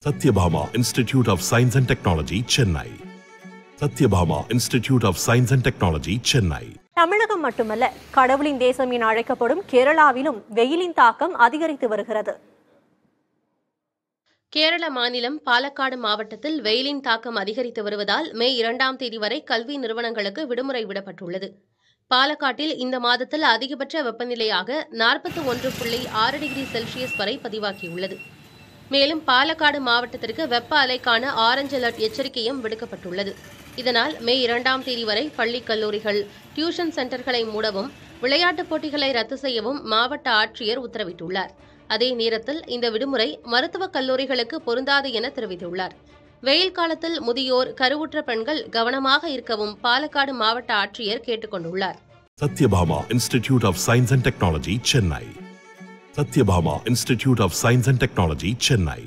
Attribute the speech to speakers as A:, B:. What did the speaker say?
A: Satyabhama Institute of Science and Technology, Chennai. Satyabhama Institute of Science and Technology, Chennai.
B: தமிழகம் மட்டுமல்ல, கடவுளின் தேசம் என அழைக்கப்படும் கேரளாவிலும் வெயிலின் தாக்கம் அதிகரித்து வருகிறது.
C: கேரள மாநிலம் பாலக்காடு மாவட்டத்தில் வெயிலின் தாக்கம் அதிகரித்து வருவதால் மே 2ஆம் தேதி வரை கல்வி நிறுவனங்களுக்கு விடுமுறை விடப்பட்டுள்ளது. பாலக்காட்டில் இந்த மாதத்தில் அதிகபட்ச வெப்பநிலையாக 41.6 டிகிரி செல்சியஸ் வரை பதிவாகியுள்ளது. மேலும் பாலக்காடு மாவட்டத்திற்கு வெப்ப அலைக்கான ஆரஞ்சு அலர்ட் எச்சரிக்கையும் விடுக்கப்பட்டுள்ளது. இதனால் மே 2ஆம் தேதி வரை பள்ளி கல்லூரிகள், டியூஷன் சென்டர்களை மூடவும், விளையாட்டுப் போட்டிகளை ரத்து செய்யவும் மாவட்ட ஆட்சியர் உத்தரவிட்டுள்ளார். அதே நேரத்தில் இந்த விடுமுறை மருத்துவக் கல்லூரிகளுக்கு பொருந்தாது என தெரிவித்துள்ளார். வெயில் காலத்தில் முதியோர், கருவுற்ற பெண்கள் கவனமாக இருக்கவும் பாலக்காடு மாவட்ட ஆட்சியர் கேட்டுக் கொண்டுள்ளார்.
A: Satyabhama Institute of Science and Technology, Chennai. Satyabhama Institute of Science and Technology, Chennai.